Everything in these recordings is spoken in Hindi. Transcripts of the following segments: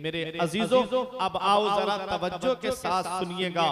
मेरे अजीजों, अब आओ जरा तवज्जो के साथ सुनिएगा।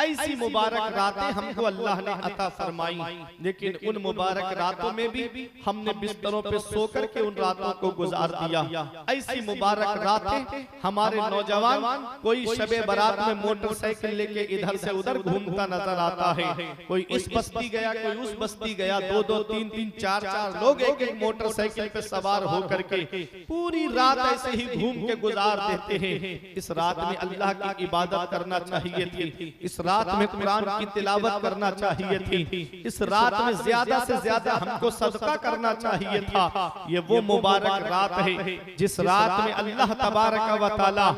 ऐसी मुबारक रातें हमको अल्लाह ने अता फरमाई, लेकिन उन मुबारक रातों में भी हमने बिस्तरों पे सोकर के उन रातों को गुजार दिया। ऐसी मुबारक रातें हमारे नौजवान कोई शबे बारात में मोटरसाइकिल लेके इधर से उधर घूमता नजर आता है। कोई इस बस्ती गया, कोई उस बस्ती गया, दो दो तीन तीन चार चार लोग एक एक मोटरसाइकिल पे सवार होकर के पूरी रात ऐसे ही घूम के गुजार देते हैं। इस रात में अल्लाह की इबादत करना चाहिए थी, इस रात में कुरान की तिलावत करना चाहिए थी, इस रात में ज्यादा से ज्यादा हमको सदका करना चाहिए था। ये वो मुबारक रात है जिस रात में अल्लाह तबारक व तआला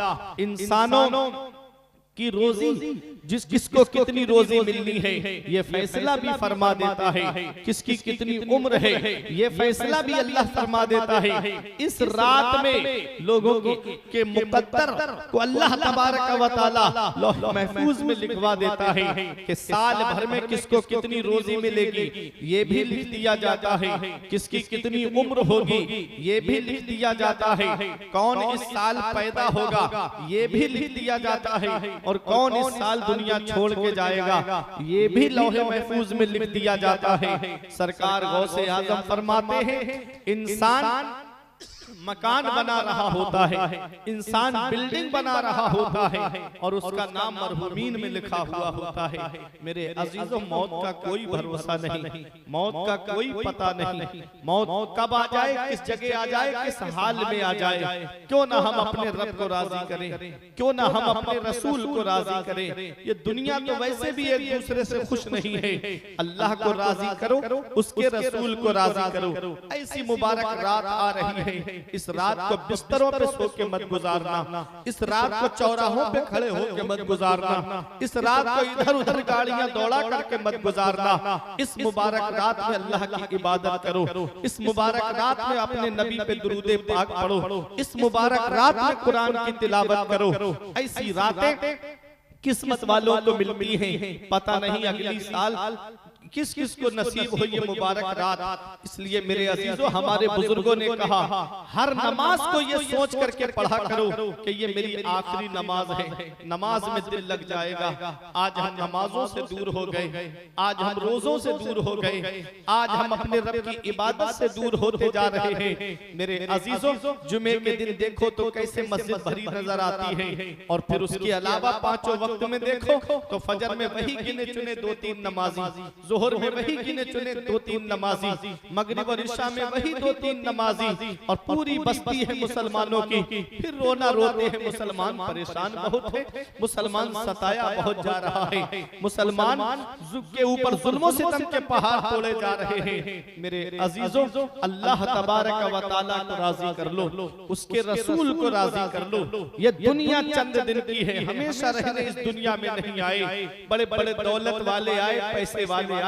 इंसानों की रोजी, जिस किसको कितनी रोजी मिलनी है ये फैसला भी फरमा देता है, किसकी कितनी उम्र है ये फैसला भी अल्लाह फरमा देता है। इस रात में लोगों के मुकद्दर को अल्लाह तबारक व तआला लौह महफूज में लिखवा देता है कि साल भर में किसको कितनी रोजी मिलेगी ये भी लिख दिया जाता है, किसकी कितनी उम्र होगी ये भी लिख दिया जाता है, कौन इस साल पैदा होगा ये भी लिख दिया जाता है, और कौन इस साल दुनिया छोड़ के जाएगा ये भी लौहे महफूज में लिख दिया जाता है। सरकार गौसे आजम फरमाते हैं, इंसान मकान बना रहा होता है, इंसान बिल्डिंग बना रहा होता है और उसका नाम मरहूमीन में लिखा हुआ होता है। मेरे अजीजों, मौत का कोई भरोसा नहीं, मौत का कोई पता नहीं, मौत कब आ जाए, किस जगह आ जाए, किस हाल में आ जाए। क्यों ना हम अपने रब को राजी करें, क्यों ना हम अपने रसूल को राजी करें। ये दुनिया तो वैसे भी एक दूसरे से खुश नहीं है, अल्लाह को राजी करो, उसके रसूल को राजी करो। ऐसी मुबारक रात आ रही है, इस रात को बिस्तरों पे सो के मत गुजारना, इस रात को चौराहों पे खड़े होके मत गुजारना, इस रात को इधर उधर गाड़ियां दौड़ा करके मत गुजारना। इस मुबारक रात में अल्लाह की इबादत करो, इस मुबारक रात में अपने नबी पे दुरूद पाक पढ़ो, इस मुबारक रात में कुरान की तिलावत करो। ऐसी रातें किस्मत वालों को मिलती हैं, पता नहीं अगली साल किस किस को नसीब हो ये मुबारक रात। इसलिए मेरे अजीजों, हमारे बुजुर्गों ने कहा हर नमाज को ये सोच करके पढ़ा करो कि ये मेरी आखिरी नमाज है, नमाज में दिल लग जाएगा। आज हम नमाजों से दूर हो गए, आज हम रोजों से दूर हो गए, आज हम अपने रब की इबादत से दूर होते जा रहे हैं। मेरे अजीजों, जुमे के दिन देखो तो कैसे मस्जिद भरी नजर आती है, और फिर उसके अलावा पांचों वक्त में देखो तो फजर में वही गिने चुने दो तीन नमाजी, जोहर में वही गिने चुने दो तीन नमाजी, मगरिब और इशा में वही दो तीन नमाजी, और पूरी बस्ती है मुसलमानों की। फिर रोना रोते हैं मुसलमान, परेशान बहुत है, मुसलमान सताया बहुत जा रहा है, मुसलमान के ऊपर जुल्मों सितम के पहाड़ तोड़े जा रहे हैं। मेरे अजीजों, अल्लाह तबारक व तआला को राजी कर लो, उसके रसूल को राजी कर लो। ये दुनिया चंद दिन की है, हमेशा रहने इस दुनिया में नहीं आए। बड़े बड़े दौलत वाले आए, पैसे वाले आए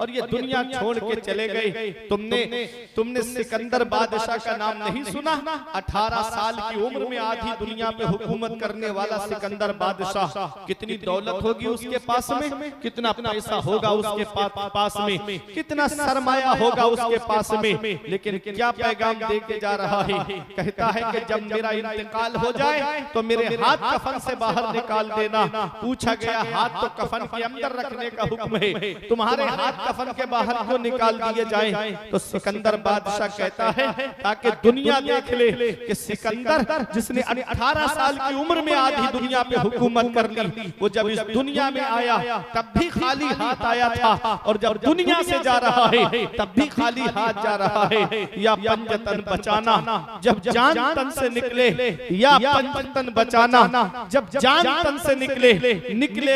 और ये दुनिया छोड़ के चले गए। तुमने सिकंदर बादशाह का नाम नहीं सुना? 18 साल की उम्र में आधी दुनिया पे हुकूमत करने वाला सिकंदर बादशाह। कितनी दौलत होगी उसके पास में, कितना पैसा होगा उसके पास में, कितना सरमाया होगा उसके पास में, लेकिन क्या पैगाम दे के जा रहा है? कहता है कि जब मेरा इंतकाल हो जाए तो मेरे हाथ कफन से बाहर निकाल देना। पूछा गया, हाथ तो कफन के अंदर रखने का हुक्म है, तुम्हारे हाथ कफन के बाहर क्यों निकाल दिए जाएं? तो सिकंदर बादशाह कहता है ताकि दुनिया देख ले कि सिकंदर जिसने 18 साल की उम्र में आधी दुनिया पे हुकूमत कर ली, वो जब इस दुनिया में आया तब भी खाली हाथ आया था, और जब दुनिया से जा रहा है तब भी खाली हाथ जा रहा है। या पंजतन बचाना, जब जान तन से निकले, या पंजतन बचाना, जब जान तन से निकले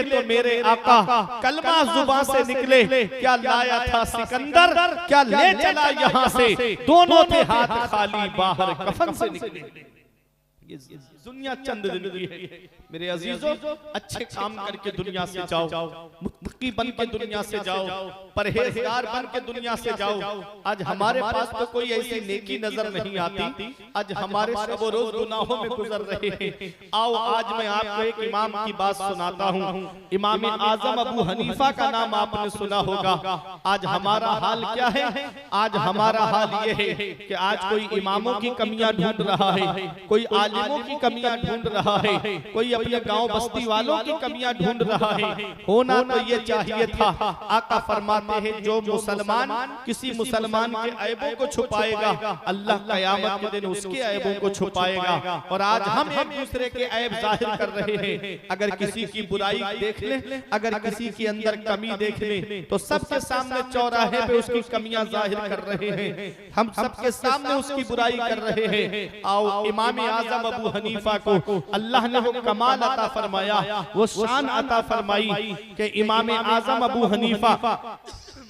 तो मेरे आका कलमा जुबान से निकले। क्या लाया था सिकंदर, क्या ले चला यहाँ से? दोनों थे हाथ खाली, बाहर कफन से निकले। ये दुनिया चंद दिन की है। मेरे अजीजों, अच्छे काम करके दुनिया से जाओ, मुत्तकी बन के दुनिया से जाओ, परहेजगार बन के दुनिया से जाओ। आज हमारे पास तो कोई ऐसी नेकी नजर नहीं आती, आज हमारे सब रोज गुनाहों में गुजर रहे हैं। आओ आज मैं आपको एक इमाम की बात सुनाता हूँ। इमाम आजम अबू हनीफा का नाम आपने सुना होगा। आज हमारा हाल क्या है? आज हमारा हाल ये है कि आज कोई इमामों की कमियां ढूंढ रहा है, कोई आलिम आलिमों की कमियां ढूंढ रहा है, कोई अपने गांव बस्ती वालों की कमियां ढूंढ रहा है। होना तो ये चाहिए था। आका फरमाते हैं जो मुसलमान किसी मुसलमान के ऐबों को छुपाएगा, अल्लाह क़यामत के दिन उसके ऐबों को छुपाएगा। और आज हम एक दूसरे के ऐब जाहिर कर रहे हैं। अगर किसी की बुराई देख ले, अगर किसी के अंदर कमी देख ले, तो सबके सामने चौराहे पे उसकी कमियां जाहिर कर रहे हैं, हम सबके सामने उसकी बुराई कर रहे हैं। आओ इमाम आज़म अबू हनीफा को अल्लाह ने वो कमाल अता फरमाया, वो शान अता फरमाई कि इमाम आज़म अबू हनीफा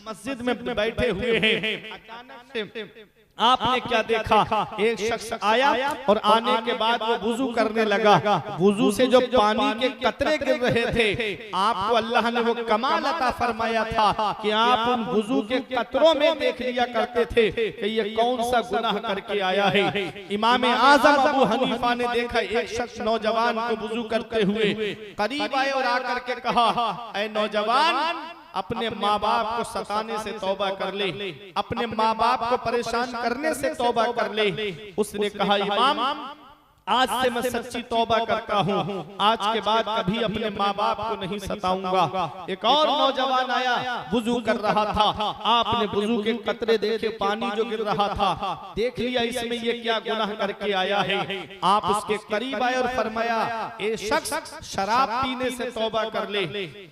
मस्जिद में बैठे हुए हैं। अचानक से आपने क्या देखा, एक शख्स आया और आने के बाद वो वुजू करने लगा। वुजू से जो पानी के कतरे गिर रहे थे, आपको अल्लाह ने वो कमाल अता फरमाया था कि आप उन वुजू के कतरों में देख लिया करते थे कि ये कौन सा गुनाह करके आया है। इमाम आज़म अबू हनीफा ने देखा एक शख्स नौजवान को वुजू करते हुए करीब आए और आकर के कहा, ऐ नौजवान, अपने माँ बाप को सताने से तौबा कर ले, अपने माँ बाप को परेशान करने से तौबा कर ले। उसने कहा, इमाम आज से मैं सच्ची तौबा करता हूँ, आज के बाद कभी अपने माँ बाप को नहीं सताऊंगा। एक और नौजवान आया, वुजू कर रहा था। आपने वुजू के कतरे देखे, पानी जो गिर रहा था, देख लिया इसमें ये क्या गुनाह करके आया है। आप उसके करीब आए और फरमाया, ए शख्स, शराब पीने से तौबा कर ले।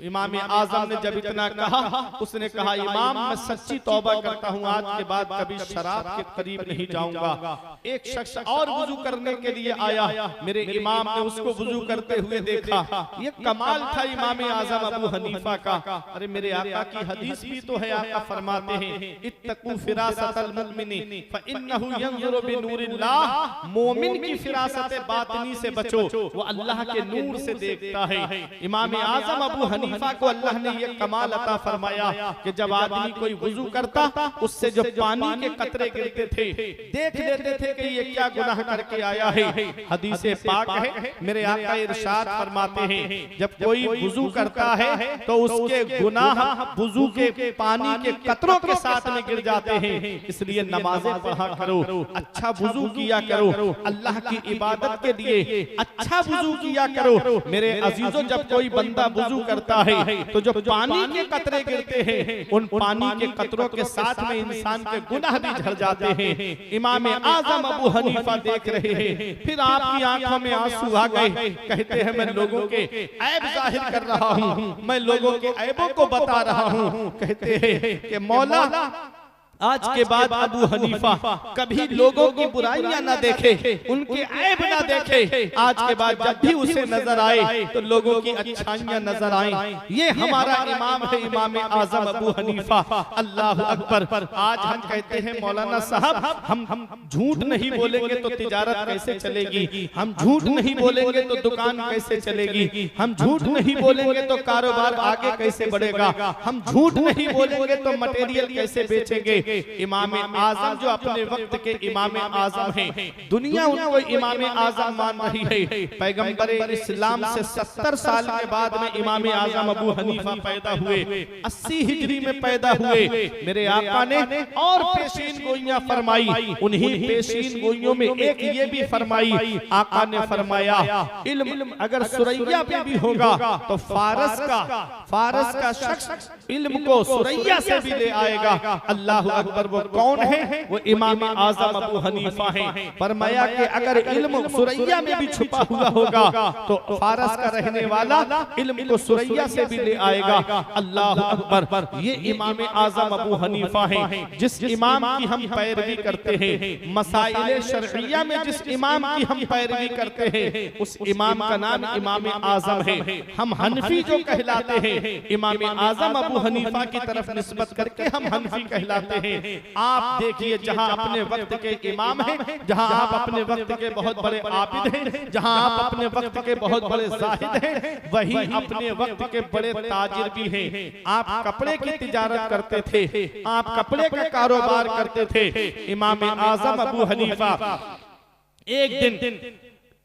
इमाम आज़म ने जब इतना कहा, उसने कहा, इमाम मैं सच्ची तौबा करता हूँ, आज के बाद कभी शराब के करीब नहीं जाऊंगा। एक शख्स और वुजू करने के लिए आया, मेरे इमाम ने उसको वुजू करते हुए देखा। ये कमाल था इमाम आज़म अबू हनीफा का। अरे मेरे आका की हदीस भी तो है, आका फरमाते हैं, इत्तकू फिरासतल मुमिनी फइन्नहु यंजुरु बिनूरिल्लाह। मोमिन की फिरासत बातिनी से बचो, वो अल्लाह के नूर से देखता है। इमाम आज़म अबू हनीफा को अल्लाह ने ये कमाल अता फरमाया कि जब आदमी कोई वुजू करता, उससे जो पानी के कतरे गिरते थे, देख लेते थे कि ये क्या गुनाह करके आया है। हदीसे पाक है, मेरे आका इरशाद फरमाते हैं, जब कोई वुजू करता है तो उसके गुनाह वुजू के पानी के कतरों के साथ में गिर जाते हैं। इसलिए नमाजें पढ़ा करो, अच्छा वुजू किया करो, अल्लाह की इबादत के लिए अच्छा वुजू किया करो। मेरे अजीजों, जब कोई बंदा वुजू करता है तो जो पानी के कतरे गिरते हैं, उन पानी के कतरों के साथ में इंसान के गुनाह भी झड़ जाते हैं। इमाम आज़म अबू हनीफा देख रहे हैं, फिर आपकी आंखों में आंसू आ गए। कहते हैं, मैं लोगों के ऐब जाहिर कर रहा हूँ, मैं लोगों के ऐबों को बता रहा हूँ। कहते हैं कि मौला आज के बाद अबू हनीफा कभी लोगों की बुराइयां ना देखे, उनके ऐब ना देखे। आज के बाद जब भी उसे नजर आए तो लोगों की अच्छाइयां नजर आए। ये हमारा इमाम है, इमाम आज़म अबू हनीफा। अल्लाह अकबर। आज हम कहते हैं, मौलाना साहब, हम झूठ नहीं बोलेंगे तो तिजारत कैसे चलेगी, हम झूठ नहीं बोलेंगे तो दुकान कैसे चलेगी, हम झूठ नहीं बोलेंगे तो कारोबार आगे कैसे बढ़ेगा, हम झूठ नहीं बोलेंगे तो मटेरियल कैसे बेचेंगे। इमाम आज़म जो अपने वक्त के इमाम आज़म हैं, दुनिया उनको इमाम आज़म मान रही है। पैगंबर इस्लाम से 70 साल के बाद में इमाम आज़म अबू हनीफा पैदा हुए, 80 हिजरी में पैदा हुए। मेरे आका ने और पेशीन गोइयां फरमाई, उन्हीं पेशीन गोइयों में एक ये भी फरमाई, आका ने फरमाया, इल्म अगर सुरैया पे भी होगा तो फारस का शख्स इल्म को सुरैया से भी ले आएगा। अल्लाह अकबर। वो कौन है? वो इमाम आज़म अबू हनीफा हैं। फरमाया कि अगर इल्म सुरैया में भी छुपा हुआ होगा तो फारस का रहने वाला इल्म को सुरैया से भी ले आएगा। अल्लाह अकबर। ये इमाम आज़म अबू हनीफा हैं, जिस इमाम की हम पैरवी करते हैं, मसाइल शरइया में जिस इमाम की हम पैरवी करते हैं, उस इमाम का नाम इमाम आज़म है। हम हनफी जो कहलाते हैं, इमाम आज़म अबू हनीफा की तरफ निस्बत करके हम हनफी कहलाते हैं। आप देखिए, जहां अपने वक्त के इमाम हैं, जहां आप अपने वक्त के बहुत बड़े आबिद हैं, जहां आप अपने वक्त के बहुत बड़े जाहिद हैं, वही अपने वक्त के बड़े ताजिर भी हैं। आप कपड़े की तिजारत करते थे, आप कपड़े का कारोबार करते थे। इमाम आज़म अबू हनीफा एक दिन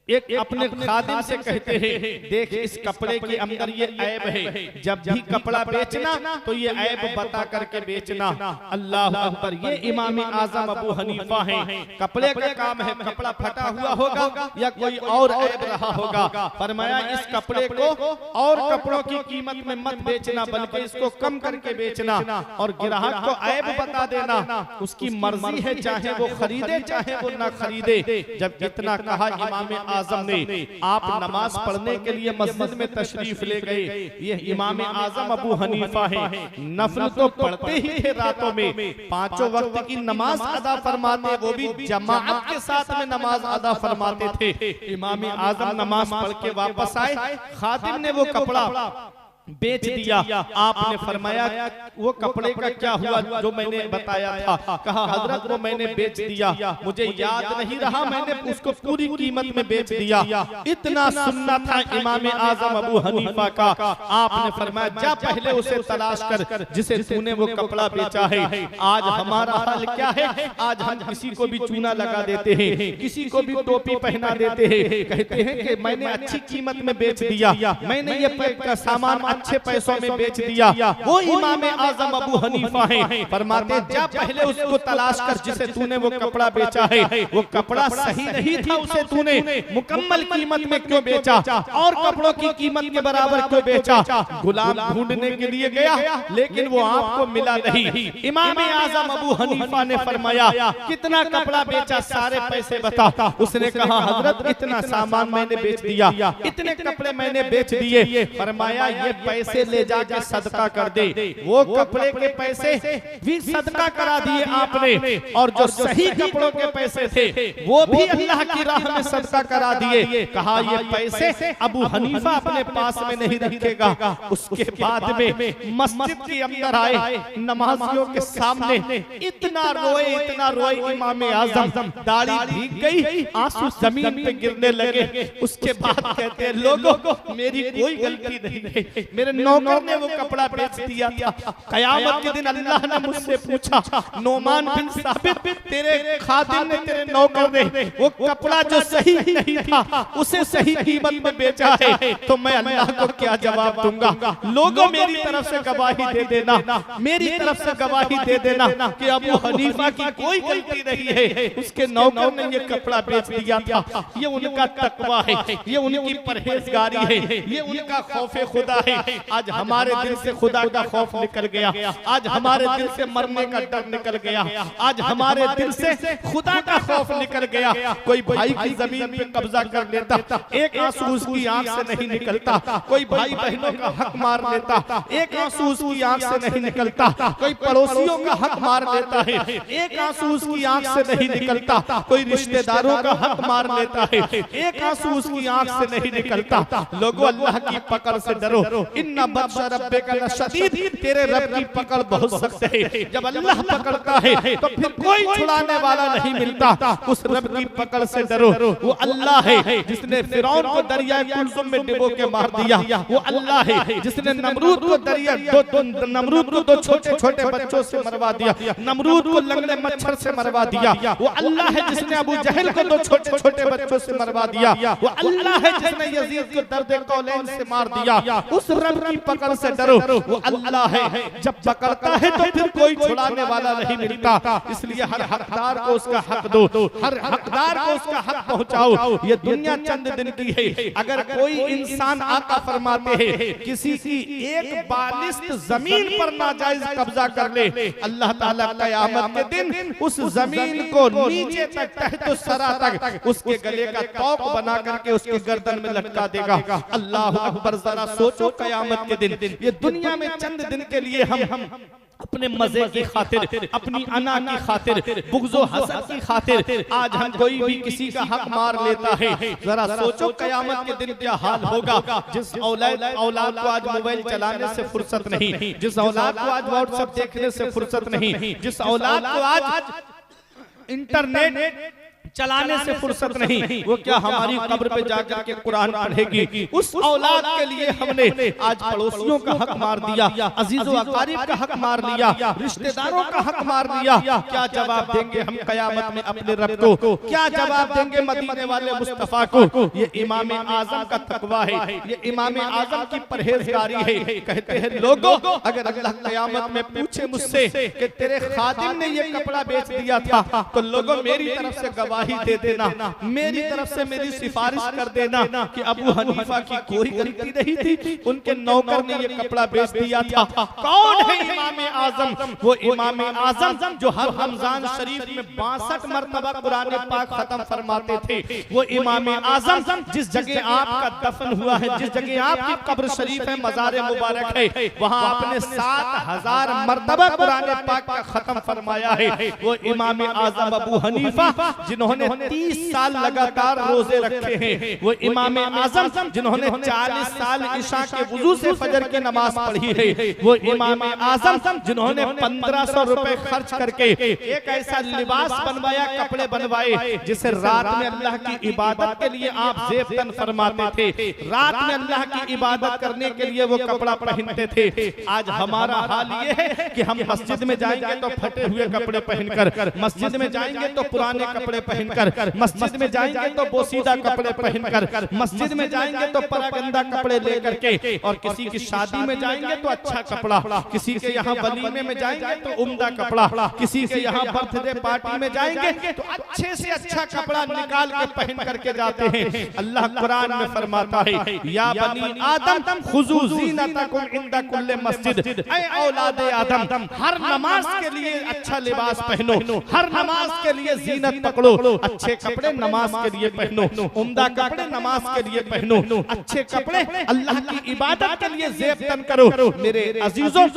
एक अपने खादिम से कहते हैं, देख इस कपड़े के अंदर ये ऐब है, जब भी कपड़ा बेचना तो ये ऐब बता करके बेचना। अल्लाह अकबर। ये इमाम आजम अबू हनीफा हैं। कपड़े का काम है, कपड़ा फटा हुआ होगा या कोई और ऐब रहा होगा, फरमाया इस कपड़े को और कपड़ों की कीमत में मत बेचना, बल्कि इसको कम करके बेचना और ग्राहक को ऐब बता देना। उसकी मर्जी है, चाहे वो खरीदे चाहे वो ना खरीदे। जब इतना कहा इमाम आजम ने, आप नमाज पढ़ने के लिए मस्जिद में तशरीफ ले गए। ये इमाम आजम अबू हनीफा है, नफल तो पढ़ते ही थे, रातों में 5 वक्त की नमाज अदा फरमाते, वो भी जमाअत के साथ में नमाज अदा फरमाते थे। इमाम आजम नमाज पढ़ के वापस आए, खादिम ने वो कपड़ा बेच दिया। आपने फरमाया वो कपड़े का क्या हुआ जो मैंने बताया था? कहा हजरत वो मैंने बेच दिया, मुझे याद नहीं रहा, मैंने उसको पूरी कीमत में बेच दिया। इतना सुनना था इमाम आजम अबू हनीफा का। आपने फरमाया जा पहले उसे तलाश कर जिसे तूने वो कपड़ा बेचा है। आज हमारा हाल क्या है? आज हम किसी को भी चूना लगा देते हैं, किसी को भी टोपी पहना देते हैं, कहते हैं कि मैंने अच्छी कीमत में बेच दिया, मैंने ये सामान अच्छे पैसों में बेच दिया। वो इमाम आजम अबू हनीफा हैं, फरमाते जा पहले उसको तलाश कर जिसे तूने वो कपड़ा बेचा है। वो कपड़ा सही नहीं था, उसे तूने मुकम्मल कीमत में क्यों बेचा और कपड़ों की कीमत के बराबर क्यों बेचा? गुलाम ढूंढने के लिए गया, लेकिन वो आपको मिला नहीं। इमाम आजम अबू हनीफा ने फरमाया कितना कपड़ा बेचा, सारे पैसे बता। उसने कहा हजरत इतना सामान मैंने बेच दिया, इतने कपड़े मैंने बेच दिए। फरमाया ये पैसे ले जाके सदका कर दे। वो कपड़े के पैसे भी सदका करा दिए आपने, और जो सही कपड़ों के पैसे थे वो भी अल्लाह की राह में सदका करा दिए। कहा ये पैसे अबू हनीफा अपने पास में नहीं रखेगा। उसके बाद में मस्जिद के अंदर आए, नमाजियों के सामने इतना रोए इमाम आजम, दाढ़ी भीग गई, आंसू जमीन पे गिरने लगे। उसके बाद कहते हैं लोगों मेरी कोई गलती नहीं है, मेरे नौकर ने वो कपड़ा बेच दिया था। कयामत के दिन अल्लाह ने मुझसे पूछा नोमान बिन साबित, तेरे खादिम ने, तेरे नौकर ने वो कपड़ा जो सही नहीं था उसे सही कीमत में बेचा है, तो मैं अल्लाह को क्या जवाब दूंगा? लोगों मेरी तरफ से गवाही दे देना, मेरी तरफ से गवाही दे देना कि अबू हनीफा की कोई गलती नहीं है, उसके नौकर ने ये कपड़ा बेच दिया था। ये उनका तकवा है, ये उनकी परहेजगारी है, ये उनका खौफे खुदा है। आज हमारे दिल से खुदा का खौफ निकल गया, आज हमारे दिल से मरने का डर निकल गया, आज हमारे दिल से खुदा का खौफ निकल गया। कोई भाई की जमीन पे कब्जा कर लेता, एक आंसू उसकी आंख से नहीं निकलता। कोई भाई बहनों का हक मार लेता, एक आंसू उसकी आंख से नहीं निकलता। कोई पड़ोसियों का हक मार लेता है, एक आंसू उसकी आंख से नहीं निकलता। कोई रिश्तेदारों का हक मार लेता है, एक आंसू उसकी आंख से नहीं निकलता। लोगों अल्लाह की पकड़ से डरो, इन्ना बत्श रब्बिका लशदीद, तेरे रब की पकड़ बहुत सख्त है। जब अल्लाह पकड़ता है तो फिर कोई छुड़ाने वाला नहीं मिलता। उस रब की पकड़ से डरो। वो अल्लाह है जिसने फिरौन को दरिया कुलसुम में डुबो के मार दिया। वो अल्लाह है जिसने नमरूद को नमरूद को 2 छोटे-छोटे बच्चों से मरवा दिया, नमरूद को लंगड़े मच्छर से मरवा दिया। वो अल्लाह है जिसने अबू जहल को 2 छोटे-छोटे बच्चों से मरवा दिया। वो अल्लाह है जिसने यजीद को दर्द कौलैन से मार दिया। उस रब की पकड़ से डरो। वो अल्लाह है, जब पकड़ता है तो फिर कोई छुड़ाने वाला नहीं मिलता। इसलिए हर हकदार को उसका हक दो, हर हकदार को उसका हक पहुंचाओ। ये दुनिया चंद दिन की है। अगर कोई इंसान आका फरमाते हैं किसी की एक बालिस्त जमीन पर नाजायज कब्जा कर ले, अल्लाह ताला क़यामत के दिन उस जमीन को नीचे तक तहत सरा तक उसके गले का तौक बना करके उसकी गर्दन में लटका देगा। अल्लाह अकबर। जरा सोचो क़यामत के दिन, ये दुनिया में चंद दिन के लिए हम अपने मजे की खातिर, अपनी अना की खातिर, बुग़्ज़ो हसद की खातिर आज हम कोई भी किसी का हक मार लेता है। जरा सोचो क़यामत के दिन क्या हाल होगा। जिस औलाद को आज मोबाइल चलाने से फुर्सत नहीं, जिस औलाद को आज व्हाट्सएप देखने से फुर्सत नहीं, जिस औलाद को आज इंटरनेट चलाने से फुर्सत नहीं, वो क्या हमारी कब्र पे जाकर के कुरान पढ़ेगी। उस औलाद के लिए हमने आज पड़ोसियों का हक मार दिया, अजीजो अकारिब का हक मार लिया, रिश्तेदारों का हक मार लिया। क्या जवाब देंगे हम कयामत में अपने रब को? क्या जवाब देंगे मदीने वाले मुस्तफा को? ये इमाम आजम का तकवा है, ये इमाम आजम की परहेजगारी है। कहते हैं लोगों, अगर अल्लाह कयामत में पूछे मुझसे कि तेरे खादिम ने ये कपड़ा बेच दिया था, तो लोगों मेरी तरफ से गवाही दे देना, मेरी तरफ से मेरी सिफारिश कर देना कि अबू हनीफा की कोई गलती नहीं थी, उनके नौकर ने ये कपड़ा बेच दिया था। कौन है इमाम आजम? वो इमाम आजम जो हर रमजान शरीफ में 62 मरतबा कुरान पाक खत्म फरमाते थे। वो इमाम आजम जिस जगह आपका दफन हुआ है, जिस जगह आपकी कब्र शरीफ है, मज़ार मुबारक है, वहां आपने 7000 मरतबा कुरान पाक का खत्म फरमाया है। वो इमाम आजम अबू हनीफा जिन्होंने 30 साल लगातार रोजे रखे हैं, वो इमाम आजम जिन्होंने 40 साल इशा के वुजू से फजर की नमाज पढ़ी है, वो इमाम आजम जिन्होंने 1500 रुपए खर्च करके एक ऐसा लिबास बनवाया, कपड़े बनवाए, जिसे रात में अल्लाह की इबादत के लिए आप ज़ेबतन फरमाते थे, रात में अल्लाह की इबादत करने के लिए वो कपड़ा पहनते थे। आज हमारा हाल ये है कि हम मस्जिद में जाएंगे तो फटे हुए कपड़े पहनकर, मस्जिद में जाएंगे तो पुराने कपड़े पहनकर, मस्जिद में जाएंगे तो बोसीदा कपड़े पहनकर, मस्जिद में जाएंगे तो परागंदा कपड़े लेकर के, और किसी की शादी में जाएंगे तो अच्छा कपड़ा, किसी के यहाँ वलीमे में जाएंगे तो उम्दा कपड़ा, किसी के यहाँ बर्थडे पार्टी में जाएंगे तो अच्छे से अच्छा कपड़ा निकाल के पहन करके जाते हैं। अल्लाह कुरान में फरमाता है, या बनी आदम खुजू ज़ीनतकुम इंदा कुल्ले मस्जिद, ऐ औलादे आदम हर नमाज के लिए अच्छा लिबास पहनो, हर नमाज के लिए जीनत पकड़ो, अच्छे कपड़े नमाज के लिए पहनो, उम्दा कपड़े नमाज के लिए पहनो, अच्छे कपड़े अल्लाह की इबादत के लिए ज़ेबतन करो। मेरे अजीजों,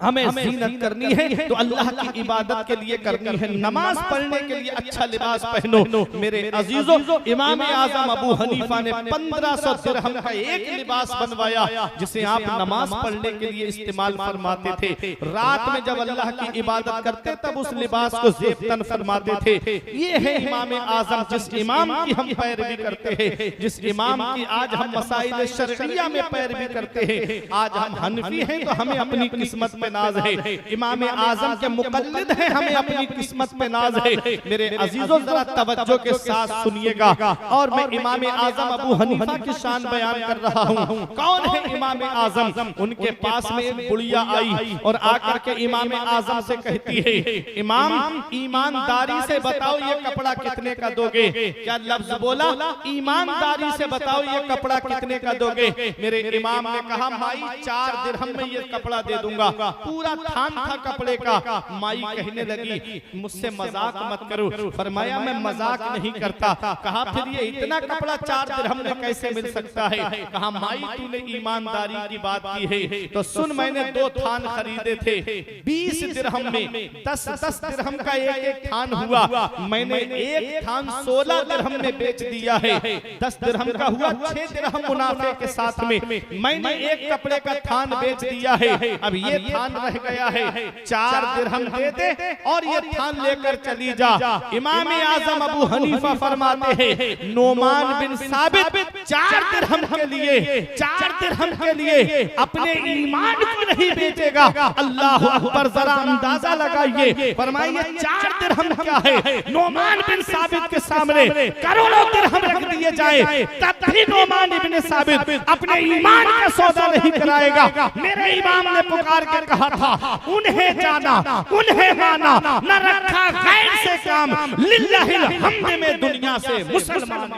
हमें जीनत करनी है तो अल्लाह की इबादत के लिए करनी है, नमाज पढ़ने के लिए अच्छा लिबास पहनो। मेरे अजीजों, इमाम आजम अबू हनीफा ने 1500 दिरहम का एक लिबास बनवाया, जिसे आप नमाज पढ़ने के लिए इस्तेमाल फरमाते थे। रात में जब अल्लाह की इबादत करते तब उस लिबास को ज़ेबतन फरमाते थे। ये है इमाम आजम, जिस इमाम की हम पैरवी करते हैं, जिस इमाम की आज हम मसाइल शरइया में पैरवी करते हैं। आज हम हनफी हैं तो हमें अपनी किस्मत पे नाज है, इमाम आजम के मुकल्लिद हैं, हमें अपनी किस्मत पे नाज है। मेरे अजीजों, जरा तवज्जो के साथ सुनिएगा, और मैं इमाम आजम अबू हनीफा की शान बयान कर रहा हूँ। कौन है इमाम आजम? उनके पास में एक बुढ़िया आई और आकर के इमाम आजम से कहती है, इमाम ईमानदारी से बताओ ये कपड़ा कितने का दोगे? क्या लफ्ज बोला? ईमानदारी से बताओ ये कपड़ा कितने का दोगे? मेरे इमाम ने कहा, माई 4 दिरहम में ये कपड़ा दे दूंगा। पूरा थान था कपड़े का। माई कहने लगी, मुझसे मजाक मत करो। फरमाया, मैं मजाक नहीं करता। कहा, फिर ये इतना कपड़ा 4 दिरहम में कैसे मिल सकता है? कहा, माई तूने ईमानदारी की बात की है तो सुन, मैंने 2 थान खरीदे थे 20 दिरहम में, 10-10 दिरहम का एक थान हुआ। मैंने एक थान 16 दिरहम में बेच दिया है। 10 दिरहम का हुआ 6 दिरहम मुनाफे के साथ में मैंने एक कपड़े का थान बेच दिया है। अब ये थान रह गया है, 4 दिरहम दे दे और ये थान लेकर चली जा। इमाम आजम अबू हनीफा फरमाते हैं, नोमान बिन साबित 4 दिरहम के लिए अपने ईमान को नहीं बेचेगा। अल्लाह अकबर, जरा अंदाजा लगाइए। फरमाइए 4 दिरहम क्या है? नोमान बिन साबित के सामने करोड़ों दिरहम रख दिए जाए, तब भी नोमान इब्न साबित अपने ईमान का सौदा नहीं कराएगा। मेरे इमाम ने पुकार के कहा था, उन्हें जाना, उन्हें माना, न रखा गैर से काम, लिल्लाहिल हम्द में दुनिया से मुसलमान।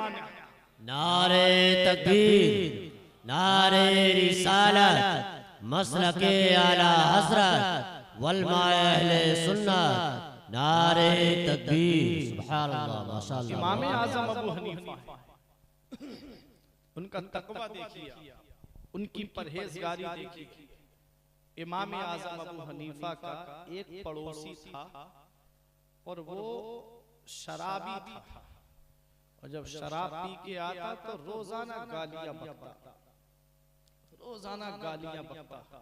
नारे तकबीर, नारे रिसालत, मसलके आला हज़रत वल अहले सुन्नत, नारे तकबीर, सुभान अल्लाह, माशाअल्लाह। इमाम आजम अबू हनीफा, उनका तकवा देखिए, उनकी परहेजगारी देखिए। इमाम आजम अबू हनीफा का एक पड़ोसी था और वो शराबी था, और जब शराब पी के आता तो रोजाना गालियां बकता, रोजाना गालियां बकता।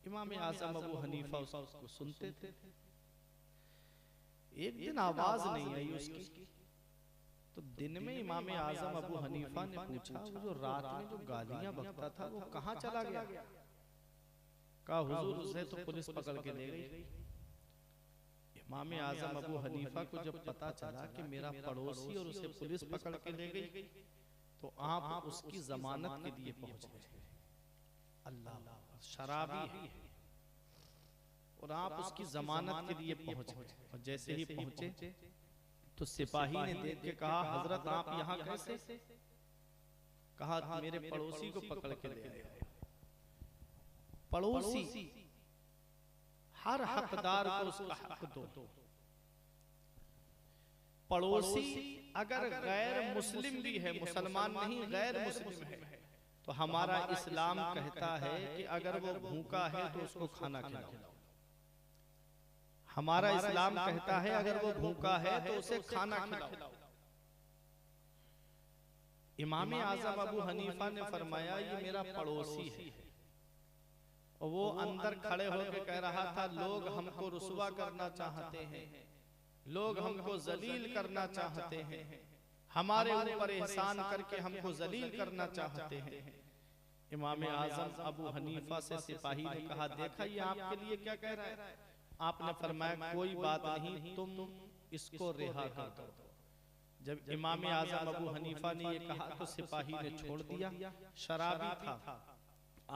इमाम आजम अबू हनीफा उसको सुनते थे। एक दिन आवाज नहीं आई उसकी, तो दिन में इमाम आजम अबू हनीफा ने पूछा, वो जो रात में जो गालियां बकता था वो कहाँ चला गया? कहा हुजूर उसे तो पुलिस पकड़ के ले गई। इमाम आजम अबू हनीफा को जब पता चला कि मेरा पड़ोसी और उसे पुलिस पकड़ के ले गई, तो आप उसकी जमानत के लिए पहुंच गए। अल्लाह, शराबी है और आप उसकी जमानत के लिए पहुंच गए। और जैसे ही पहुंचे तो सिपाही ने देख के कहा, हजरत आप यहाँ कैसे? कहा मेरे पड़ोसी को पकड़ के ले गए। पड़ोसी, हर हकदार को उसका हक दो। पड़ोसी अगर गैर मुस्लिम भी है, मुसलमान नहीं गैर मुस्लिम है, तो हमारा इस्लाम कहता है कि अगर वो भूखा है तो उसको खाना खिलाओ। हमारा इस्लाम कहता है अगर वो भूखा है तो उसे खाना खिलाओ। इमाम आजम अबू हनीफा ने फरमाया ये मेरा पड़ोसी है, और वो अंदर खड़े होकर कह रहा था, लोग हमको रुसवा करना चाहते हैं, लोग हमको जलील करना चाहते हैं, हमारे ऊपर एहसान करके हमको जलील करना चाहते हैं। इमाम आजम अबू हनीफा से सिपाही ने कहा, देखा ये आपके लिए क्या कह रहा है? आपने फरमाया कोई बात नहीं, तुम इसको रिहा कर दो। जब इमाम आजम अबू हनीफा ने ये कहा तो सिपाही ने छोड़ दिया। शराबी था।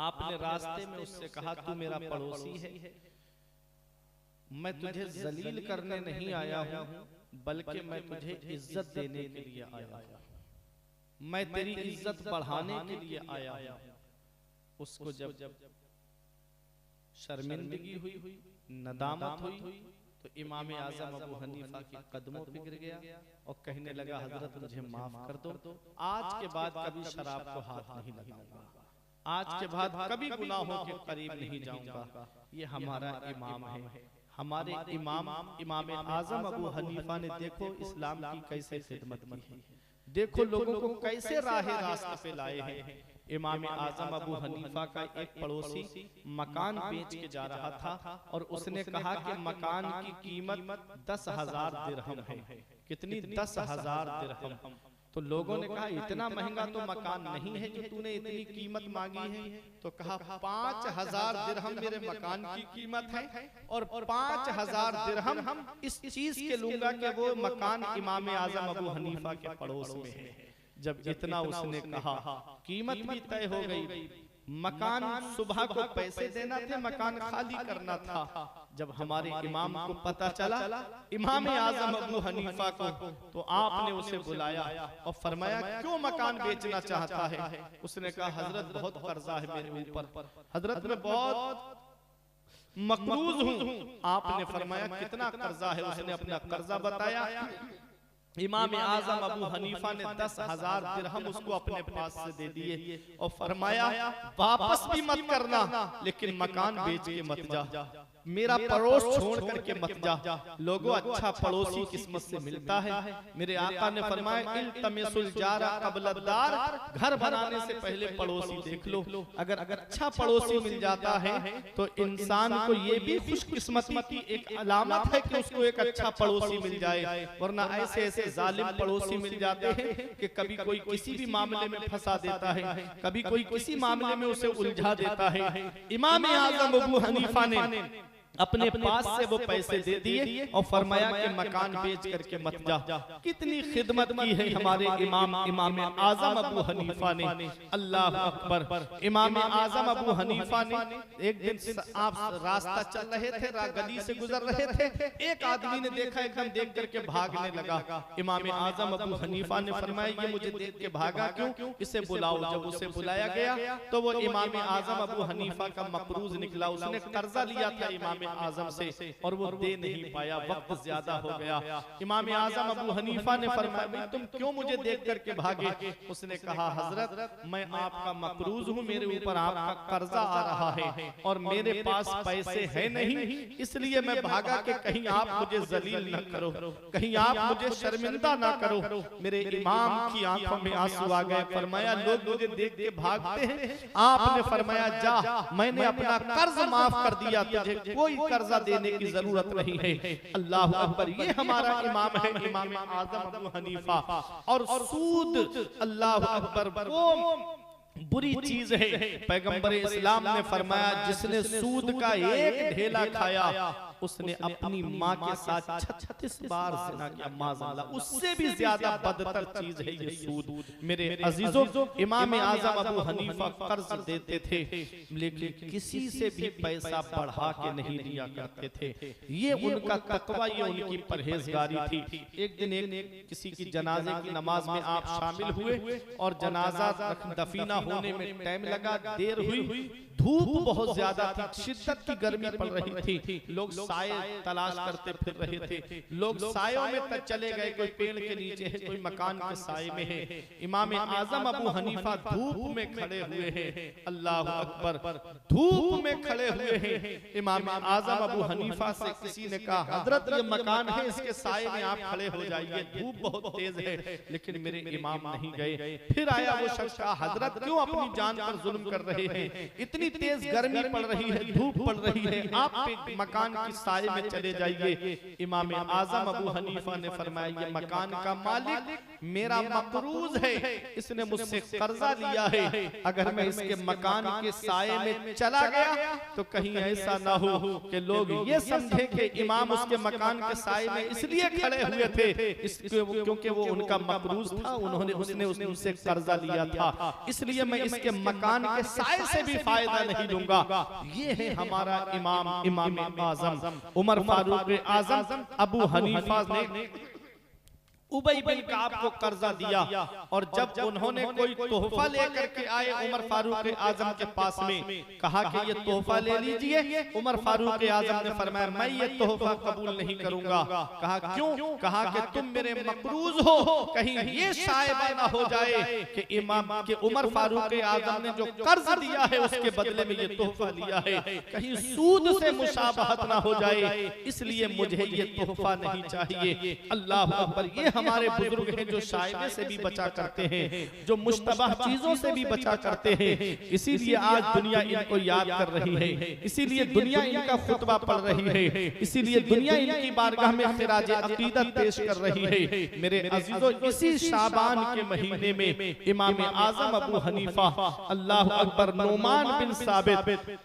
आपने रास्ते में उससे कहा, तू मेरा पड़ोसी है, मैं तुझे जलील करने नहीं आया हूँ, बल्कि मैं तुझे इज्जत देने के लिए आया हूँ, मैं तेरी इज्जत बढ़ाने के लिए आया हूँ। उसको जब शर्मिंदगी हुई, नदामत हुई, तो इमाम आजम अबू हनीफा के कदमों पे गिर गया और कहने लगा, हजरत मुझे माफ कर दो, आज के बाद कभी शराब को हाथ नहीं लगाऊंगा, आज के बाद कभी गुनाहों के करीब नहीं जाऊंगा। ये हमारा इमाम है। हमारे इमाम आजम अबू हनीफा ने देखो इस्लाम की कैसे खिदमत की है, देखो लोगों को कैसे राहे रास्ते पे लाए हैं। इमाम आजम अबू हनीफा का एक पड़ोसी मकान बेच के जा रहा था और उसने कहा कि मकान की कीमत 10,000 दिरहम है। कितनी? 10,000 दिरहम। तो लोगों ने कहा इतना महंगा तो मकान नहीं है जो तूने इतनी कीमत मांगी है। तो कहा 5,000 दिरहम मेरे मकान की कीमत है और 5,000 दिरहम इस चीज के लूंगा कि वो मकान इमाम आजम अबू हनीफा के पड़ोस में है। जब इतना उसने कहा, कीमत भी तय हो गई, मकान सुबह को पैसे देना थे, मकान खाली करना था। जब हमारे इमाम को पता चला, इमाम आजम अबू हनीफा को, तो आपने उसे बुलाया और फरमाया क्यों मकान बेचना चाहता है? उसने कहा हजरत बहुत कर्जा है मेरे ऊपर, हजरत मैं बहुत मकरूज हूँ। आपने फरमाया कितना कर्जा है? उसने अपना कर्जा बताया। इमाम आजम अबू हनीफा ने 10,000 दिरहम उसको अपने पास से दे दिए और फरमाया वापस भी मत करना, लेकिन मकान बेच के मत जा, मेरा पड़ोस छोड़ करके मत जा। लोगों, अच्छा पड़ोसी किस्मत से मिलता है। मेरे आका ने फरमाया इल्तमिसुल जारा क़ब्ल दार, घर बनाने से पहले पड़ोसी देख लो। अगर अच्छा पड़ोसी मिल जाता है तो इंसान को ये भी खुशकिस्मती की एक अलामत है कि उसको एक अच्छा पड़ोसी मिल जाए, वरना ऐसे ऐसे जालिम पड़ोसी मिल जाते हैं कि कभी कोई किसी भी मामले में फंसा देता है, कभी कोई किसी मामले में उसे उलझा देता है। इमाम आजम अबू हनीफा ने अपने पास से वो पैसे दे दिए और फरमाया कि मकान बेच करके मत जा। कितनी खिदमत की है हमारे इमाम आजम अबू हनीफा ने। अल्लाह अकबर। इमाम आजम अबू हनीफा ने एक दिन आप रास्ता चल रहे थे, गली से गुजर रहे थे, एक आदमी ने देखा, एकदम देख करके भागने लगा। इमाम आजम अबू हनीफा ने फरमाया ये मुझे देख के भागा क्यों? इसे बुलाओ। जब उसे बुलाया गया तो वो इमाम आजम अबू हनीफा का मकरूज निकला। उसने कर्जा लिया था इमाम आजम से और वो दे नहीं पाया, वक्त ज्यादा हो गया। इमाम आजम अबू हनीफा ने फरमाया तुम क्यों मुझे देख करके भागे? उसने कहा हजरत मैं आपका मकरूज हूँ, मेरे ऊपर आपका कर्जा आ रहा है और मेरे पास पैसे है नहीं, इसलिए मैं भागा कि कहीं आप मुझे जलील न करो, कहीं आप मुझे शर्मिंदा ना करो। मेरे इमाम की आंखों में आंसू आ गए। फरमाया लोग मुझे देख के भागते हैं, आपने फरमाया जा, मैंने अपना कर्ज माफ कर दिया, तुझे कोई कोई कर्जा देने की जरूरत नहीं है। अल्लाह अकबर, ये हमारा इमाम है, इमाम आजम अबू हनीफा। और सूद अल्लाह अकबर वो बुरी चीज है। पैगंबर इस्लाम ने फरमाया जिसने सूद का एक ढेला खाया उसने अपनी माँ के साथ 36 बार ज़िना किया, माज़अल्लाह। उससे भी ज्यादा बदतर चीज है ये सूद। मेरे अजीजों, इमाम आज़म अबू हनीफा कर्ज देते थे लेकिन किसी से भी पैसा बढ़ा के नहीं लिया करते थे। ये उनका तकवा, ये उनकी परहेजगारी थी। एक दिन एक किसी की जनाजे की नमाज में आप शामिल हुए और जनाजा दफीना होने में टाइम लगा, देर हुई, धूप बहुत ज्यादा थी, शिद्दत की गर्मी पड़ रही थी। लोग साए तलाश करते फिर रहे थे। लोग सायों में तक चले गए, कोई पेड़ के नीचे है, कोई मकान के साए में है। इमाम आजम अबू हनीफा धूप में खड़े हुए हैं। अल्लाह अकबर, धूप में खड़े हुए हैं। इमाम आजम अबू हनीफा से किसी ने कहा हजरत ये मकान है, इसके साए में आप खड़े हो जाइए, धूप बहुत तेज है। लेकिन मेरे इमाम नहीं गए। फिर आया वो शख्स, कहा हजरत क्यों अपनी जान पर जुल्म कर रहे हैं, इतनी तेज गर्मी पड़ रही है, धूप पड़ रही है, आप मकान की साए में चले जाइए। इमाम आजम अबू हनीफा ने फरमाया ये मकान का मालिक मेरा मकरूज है, इसने मुझसे कर्जा लिया है। अगर मैं इसके मकान के साए में चला गया तो कहीं ऐसा ना हो कि लोग ये समझे कि इमाम उसके मकान के साए में इसलिए खड़े हुए थे क्योंकि वो उनका मकरूज था, उसने उनसे कर्जा लिया था, इसलिए मैं इसके मकान के साए से भी फायदा नहीं लूंगा। ये है हमारा इमाम आजम उमर फारूक आजम अबू हनीफा ने उबई बिन काब को कर्जा दिया। और जब उन्होंने कोई तोहफा लेकर के आए उमर फारूक आजम के पास में, कहा कि ये तोहफा ले लीजिए। उमर फारूक आजम ने फरमाया मैं ये तोहफा कबूल नहीं करूंगा। कहा क्यों? कहा कि तुम मेरे मकरूज हो, कहीं ये शायबा ना हो जाए कि इमाम के उमर फारूक आजम ने जो कर्ज दिया है उसके बदले में ये तोहफा लिया है, कहीं सूद से मुशाबहत ना हो जाए, इसलिए मुझे ये तोहफा नहीं चाहिए। अल्लाह अकबर, ये हमारे बुजुर्ग हैं जो शायबे से भी बचा करते हैं, जो मुश्तबाह चीजों से भी बचा करते हैं। इसीलिए आज दुनिया इनको याद कर रही है, इसीलिए दुनिया इनका खुतबा पढ़ रही है, इसीलिए दुनिया इनकी बारगाह में खिराज अकीदत पेश कर रही है। मेरे अजीजों, इसी शाबान के महीने में इमाम आजम अबू हनीफा अल्लाह अकबर नोमान बिन साबित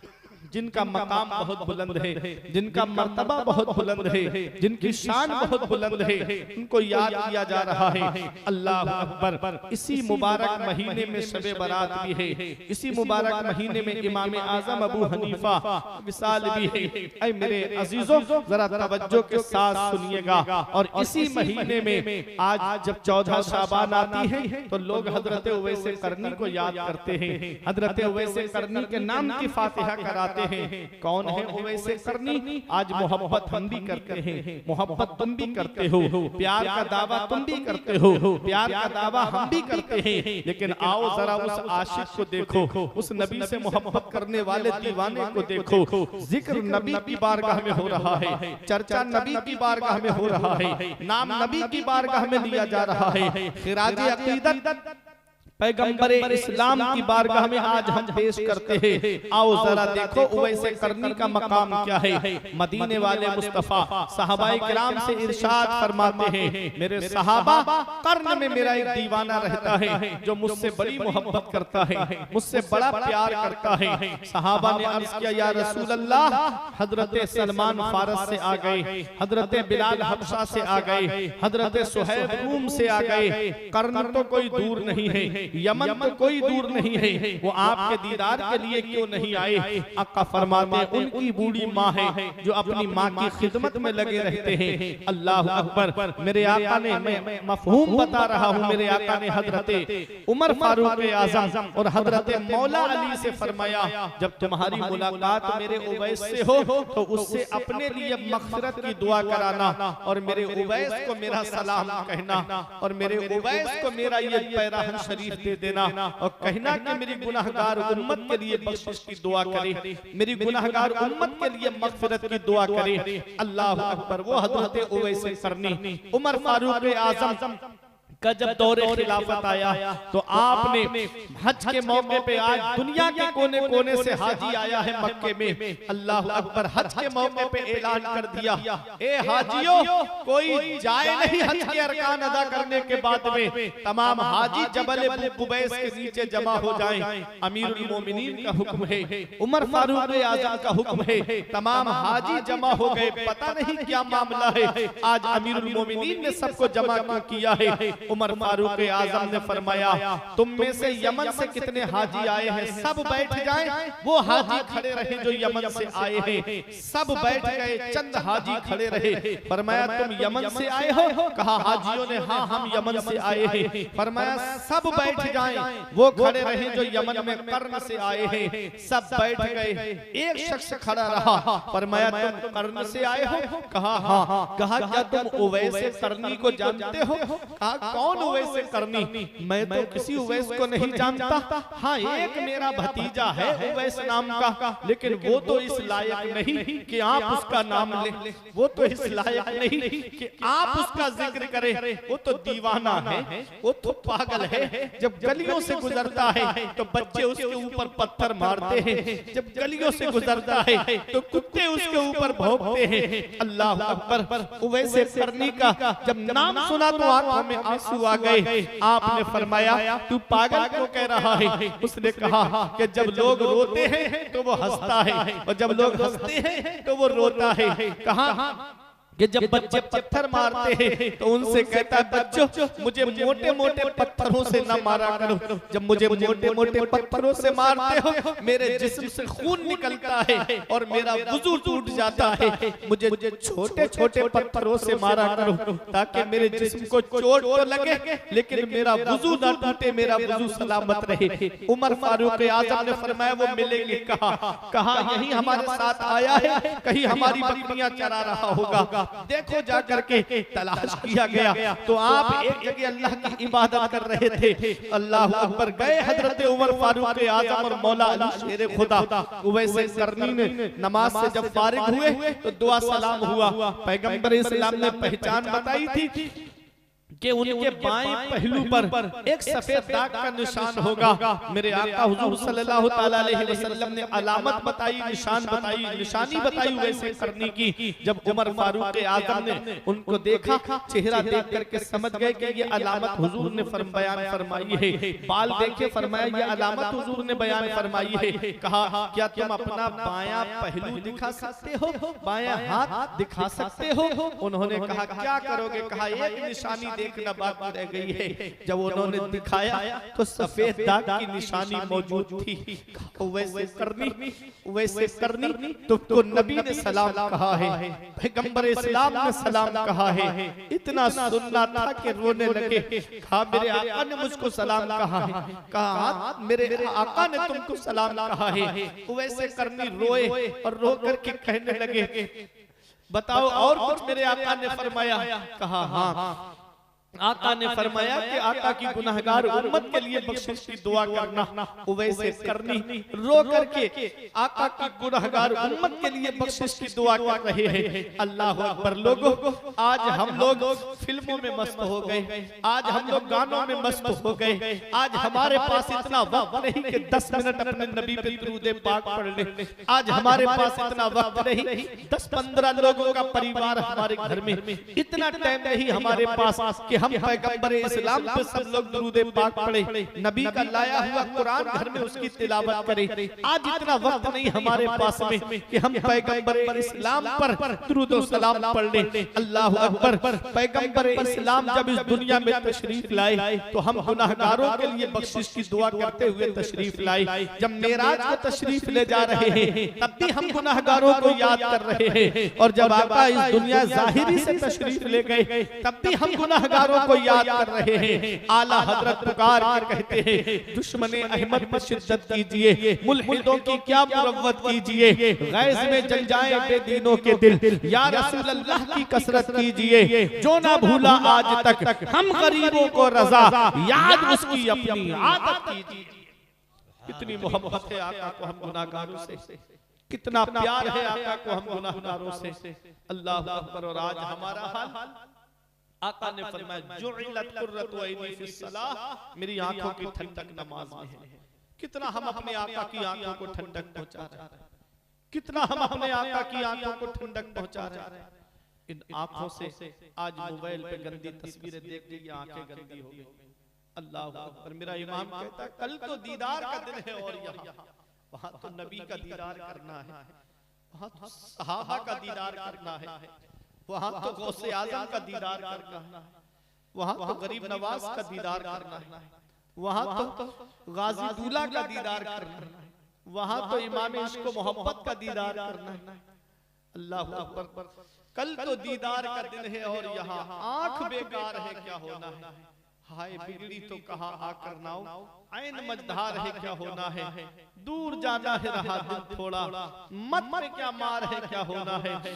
जिनका मकाम बहुत बुलंद है, जिनका मर्तबा बहुत बुलंद है, जिनकी शान बहुत बुलंद है, उनको याद किया जा रहा है। अल्लाह अकबर, इसी मुबारक महीने में शबे बारात भी है, इसी मुबारक महीने में इमाम आजम अबू हनीफा विसाल भी है। ऐ मेरे अजीजों, जरा तवज्जो के साथ सुनिएगा। और इसी महीने में आज जब 14 शाबान आती है तो लोग हजरत उवैस करनी को याद करते हैं, हजरत उवैस करनी के नाम की फातिहा कराते हैं। कौन है उवैस करनी? आज मोहब्बत हम भी करते हैं, मोहब्बत तुम भी करते हो, प्यार का दावा तुम भी करते हो, प्यार का दावा हम भी करते हैं। लेकिन आओ जरा उस आशिक को देखो, उस नबी से मोहब्बत करने वाले दीवाने को देखो। जिक्र नबी की बारगाह में हो रहा है, चर्चा नबी की बारगाह में हो रहा है, नाम नबी की बारगाह में लिया जा रहा है। खिराज अकीदत पैगंबर इस्लाम की बारगाह में आज हम पेश करते हैं। आओ जरा देखो उवैस करनी का मकाम क्या है। मदीने वाले मुस्तफा सहाबाए किराम से इरशाद फरमाते हैं, मेरे सहाबा कर्न में मेरा एक दीवाना रहता है जो मुझसे बड़ी मोहब्बत करता है, मुझसे बड़ा प्यार करता है। सहाबा ने अर्ज किया, या रसूल अल्लाह, हजरत सलमान फारस से आ गए, हजरत बिलाल हबशा से आ गए, हजरत सुहैब रूम से आ गए। कर्न तो कोई दूर नहीं है, यमन तो कोई दूर नहीं है, वो आपके दीदार के लिए क्यों नहीं आए? आका फरमाते हैं उनकी बूढ़ी माँ है जो अपनी माँ की खिदमत में लगे रहते हैं। अल्लाह अकबर, मेरे आका ने, मैं मफहूम बता रहा हूँ, मेरे आका ने हजरत उमर फारूक आजम और हजरत मौला अली से फरमाया, जब तुम्हारी मुलाकात मेरे उवैस से हो तो उससे अपने लिए मग़फ़िरत की दुआ कराना और मेरे उवैस को मेरा सलाम कहना और मेरे उवैस को मेरा ये पैराहन शरीफ दे देना और कहना कि मेरी गुनाहगार उम्मत के लिए बख्शिश की दुआ करे, मेरी गुनाहगार उम्मत के लिए मग़फ़िरत की दुआ करे। अल्लाह अकबर, वो हज़रत उवैस करनी उमर फारूक आज़म का जब दौरे खिलाफत आया तो आपने हज के मौके पे, आज दुनिया के कोने कोने से हाजी आया है मक्के में, अल्लाह अकबर, हज के मौके पे ऐलान कर दिया, ए हाजियों, कोई जाए नहीं हज के अरकान अदा करने के बाद में, तमाम हाजी जबल कुबैस के नीचे जमा हो जाएं। अमीरुल मोमिनीन का हुक्म है, उमर फारूक आजम का हुक्म है, तमाम हाजी जमा हो गए। पता नहीं क्या मामला है, आज अमीरुल मोमिनीन ने सबको जमा क्यों किया है। उमर फारूक आजम ने फरमाया, तुम में से यमन से कितने हाजी आए हैं, सब बैठ जाएं। वो हाजी खड़े रहे जो यमन से आए हैं, सब बैठ गए, चंद हाजी खड़े रहे। फरमाया, तुम यमन से आए हो? कहा हाजियों ने, हाँ हम यमन से आए हैं। फरमाया, सब बैठ जाएं। वो खड़े रहे जो यमन में कर्न से आए हैं, सब बैठ गए। एक शख्स खड़ा रहा, फरमाया, तुम कर्न से आए हो? कहा हाँ। कहा, क्या तुम उवैस करनी को जानते हो? कहा, कौन उवैस करनी? मैं तो किसी उवैस को नहीं जानता। हाँ, एक मेरा भतीजा है उवैस नाम का, लेकिन वो तो इस लायक नहीं कि आप उसका नाम लें, वो तो इस लायक नहीं कि आप उसका जिक्र करें, वो तो दीवाना है, वो तो पागल है। जब गलियों से गुजरता है तो बच्चे उसके ऊपर पत्थर मारते हैं, जब गलियों से गुजरता है तो कुत्ते उसके ऊपर भौंकते हैं। अल्लाह अकबर, उवैस करनी का जब नाम सुना तो आंखों में आंसू आ गए। आपने फरमाया, तू पागल क्यों कह रहा है? उसने कहा कि जब लोग रोते हैं तो वो हंसता है, और जब लोग हंसते हैं तो वो रोता है। कहा कि जब बच्चे पत्थर मारते हैं तो उनसे कहता है, बच्चों मुझे मोटे मोटे पत्थरों से न मारा करो, जब मुझे मोटे मोटे पत्थरों से मारते हो मेरे जिस्म से खून निकलता है और मेरा वुजू टूट जाता है। मुझे छोटे छोटे पत्थरों से मारा करो ताकि मेरे जिस्म को चोट तो लगे लेकिन मेरा वुजू न टूटे, मेरा वुजू सलामत रहे। उमर फारूक आजम ने फरमाया, वो मिलेंगे। कहा यही हमारे साथ आया है, कहीं हमारी बकरियां चरा रहा होगा, देखो जाकर के। तलाश किया गया तो आप एक जगह अल्लाह की इबादत कर रहे थे। अल्लाह अकबर, गए हजरत उमर फारूक आजम और मौला अली शेर खुदा उवैस करनी ने नमाज से जब फारिग हुए तो दुआ सलाम हुआ। पैगंबर इस्लाम ने पहचान बताई थी कि उनके बाएं पहलू पर एक सफेद दाग का निशान होगा। मेरे आका हुजूर सल्लल्लाहु ताला अलैहि वसल्लम ने अलामत बताई, निशान बताई, निशानी बताई वैसे करने की। जब उमर फारूक आजम ने उनको देखा, चेहरा देख करके समझ गए कि ये अलामत हुजूर ने बयान फरमाई है। बाल देखे, फरमाया ये अलामत हुजूर ने बयान फरमाई है। कहा, क्या तुम अपना बायां पहलू दिखा सकते हो, बायां हाथ दिखा सकते हो? उन्होंने कहा, क्या करोगे? कहा, एक निशानी देखना बाकी रह गई है। जब उन्होंने दिखाया तो सफेद दाग की निशानी मौजूद थी। वैसे करनी तुमको नबी ने सलाम कहा है, पैगंबर इस्लाम ने सलाम कहा है। इतना सुनना था कि रोने लगे। कहा, मेरे आका ने मुझको सलाम कहा है। कहा, मेरे आका ने तुमको सलाम कहा है। वैसे करनी रोए और रो करके कहने लगे, बताओ और कुछ मेरे आका ने फरमाया? कहा, हाँ। आका ने फरमाया कि आका की गुनहगार उम्मत के लिए बख्शिश की दुआ करना। उवैसे करनी रो करके आका की गुनहगार उम्मत के लिए बख्शिश की दुआ कर रहे हैं। अल्लाह अकबर। लोगों, आज हम लोग फिल्मों में मस्त हो गए, आज हम लोग गानों में मस्त हो गए, आज हमारे पास इतना वक्त नहीं कि 10 मिनट अपने नबी पे दुरूद पाक पढ़ ले। आज हमारे पास इतना वक्त नहीं, 10-15 लोगों का परिवार हमारे घर में, इतना टाइम नहीं हमारे पास कि हम पैगंबर इस्लाम पे सब लोग दुरूद पाक पढ़े, नबी का लाया हुआ कुरान घर में उसकी तिलावत करें। आज इतना वक्त नहीं हमारे पास में कि हम पैगंबर इस्लाम पर दुरूद और सलाम पढ़ लें। अल्लाह अकबर। पैगंबर इस्लाम जब इस दुनिया में तशरीफ लाए तो हम गुनाहगारों के लिए बख्शिश की दुआ करते हुए तशरीफ लाए। जब मेराज को तशरीफ ले जा रहे हैं तब भी हम गुनाहगारों को याद कर रहे हैं, और जब आका इस दुनिया जाहिरी से तशरीफ ले गए तब भी हम गुनाहगारों को याद कर रहे हैं। आला हजरत पुकार के कहते हैं, दुश्मने अहमद पर शिद्दत कीजिए, मुल्हिदों की क्या मुरव्वत कीजिए, गैज़ में जल जाए बेदीनों के दिल, या रसूल अल्लाह की कसरत कीजिए, जो ना भूला आज तक हम गरीबों को रजा, याद उसकी अपनी आदत कीजिए। कितनी मोहब्बत है आका को हम गुनाहगारों से, कितना प्यार है आका को हम गुनाहगारों से। अल्लाह अकबर। और आज हमारा हाल आका ने फरमाया जुइलत कुर्रतु ऐनी फिस सलाह, मेरी आंखों की ठंडक नमाज में है। कितना हम अपने आका की आंखों को ठंडक पहुंचा रहे हैं, कितना हम अपने आका की आंखों को ठंडक पहुंचा रहे हैं। इन आंखों से आज मोबाइल पे गंदी तस्वीरें देख के ये आंखें गंदी हो गई। अल्लाह अकबर। मेरा इमाम कहता है कल तो दीदार का दिन है और यहाँ वहां तो नबी का दीदार करना है, वहां तो सहाबा का दीदार करना है, वहां तो गौसे आजम का दीदार करना है, वहां तो गरीब नवाज का दीदार करना है, वहां तो गाजी दूल्हा का दीदार करना है, वहां तो इमाम इश्क मोहब्बत का दीदार करना है। अल्लाह अकबर। कल तो दीदार का दिन है और यहाँ आंख बेकार है क्या होना है। हाय बिगड़ी तो कहाँ आकर नाव, ऐन मझधार है क्या होना है। दूर जाना है रहा दिल थोड़ा, मत में क्या मार है क्या होना है।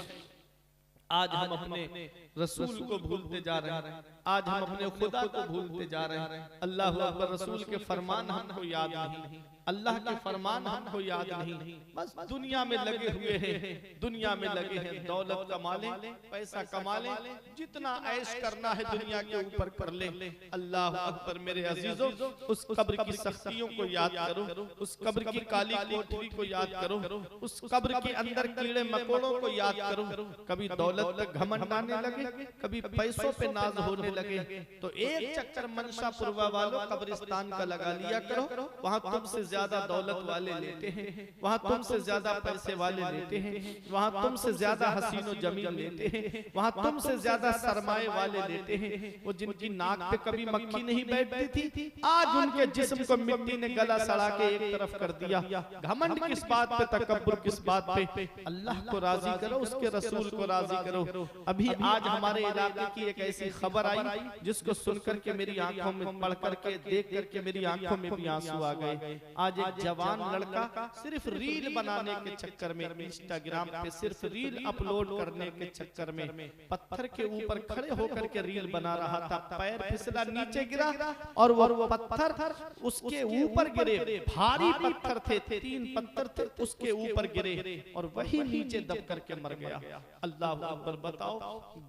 आज हम अपने रसूल को भूलते जा रहे हैं, आज हम अपने खुदा को भूलते जा रहे हैं। अल्लाह अकबर। रसूल के फरमान हमको याद नहीं, अल्लाह के फरमान हमको याद नहीं, बस दुनिया में लगे हुए हैं, दुनिया में लगे हैं। दौलत कमा ले, पैसा कमा ले, जितना ऐश करना है दुनिया के ऊपर कर ले। अल्लाह अकबर। मेरे अजीजों, उस कब्र की सख्तियों को याद करो, उस कब्र की काली कोठरी को याद करो, उस कब्र के अंदर कीड़े मकोड़ों को याद करो। कभी दौलत पे घमंड आने लगे, कभी पैसों पे नाज होने लगे, तो एक चक्कर मनशापुरवा वालों कब्रिस्तान का लगा लिया करो। वहां तुमसे ज्यादा दौलत वाले लेते हैं, वहां तुमसे ज्यादा पैसे वाले लेते हैं, वहां तुमसे ज्यादा हसीनो जमीन लेते हैं, वहां तुमसे ज्यादा सरमाए वाले लेते हैं। वो जिनकी नाक पे कभी मक्खी नहीं बैठती थी, आज उनके जिस्म को मिट्टी ने गला सड़ा के एक तरफ कर दिया। घमंड किस बात पे, तकब्बुर किस बात पे। अल्लाह को राजी करो, उसके रसूल को राजी करो। अभी आज हमारे इलाके की एक ऐसी खबर आई जिसको सुनकर के मेरी आंखों में, पढ़ करके, देख करके मेरी आंखों में भी आंसू आ गए। आज एक जवान लड़का सिर्फ रील बनाने के चक्कर में, इंस्टाग्राम पे सिर्फ रील अपलोड करने के चक्कर में पत्थर के ऊपर खड़े होकर के रील बना रहा था। पैर फिसला, नीचे गिरा और वो पत्थर उसके ऊपर गिरे। भारी पत्थर थे, 3 पत्थर थे, उसके ऊपर गिरे और वही नीचे दब करके मर गया। अल्लाह अकबर। बताओ,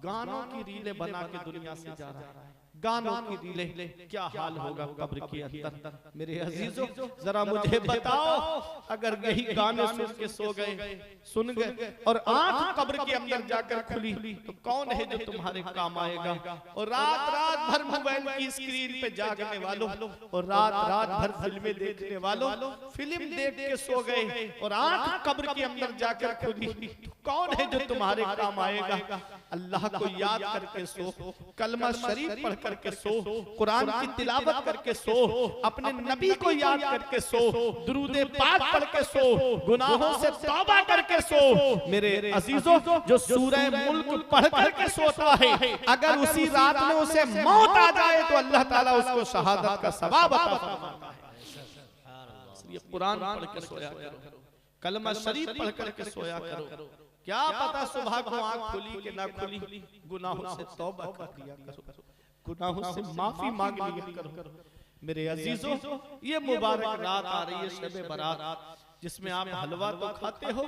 गानों की रीलें बना के दुनिया से जा रहा है, गानों की रीलें, क्या हाल होगा कब्र के अंदर। मेरे अजीजों, जरा मुझे बताओ, अगर यही गाने सुन के सो गए, सुन गए और आंख कब्र के अंदर जाकर खुली, तो कौन है जो तुम्हारे काम आएगा। और रात भर मोबाइल की स्क्रीन पे जागने वालों, और रात भर फिल्में देखने वालों, फिल्म देख के सो गए और आंख कब्र के अंदर जाकर खुली, तो कौन है जो तुम्हारे काम आएगा। अल्लाह को याद करके सो, कलमा शरीफ पढ़ करके सो, कुरान की तिलावत करके सो, अपने नबी को याद करके सो, दुरूदे पाक पढ़ के सो, गुनाहों से तौबा करके सो। मेरे अजीजों, जो सूरह मुल्क पढ़ करके सोता है, अगर उसी रात में उसे मौत आ जाए तो अल्लाह ताला उसको शहादत का सवाब अता फरमाता है। इसलिए कुरान पढ़ के सोया करो, कलमा शरीफ पढ़ करके सोया करो। क्या पता सुबह को आंख खुली कि ना खुली, गुनाहों से तौबा कर लिया करो, गुनाहों से माफी मांग लिया करो। मेरे अजीजों, ये मुबारक रात आ रही है, शब बारात, जिसमें आप हलवा तो खाते हो,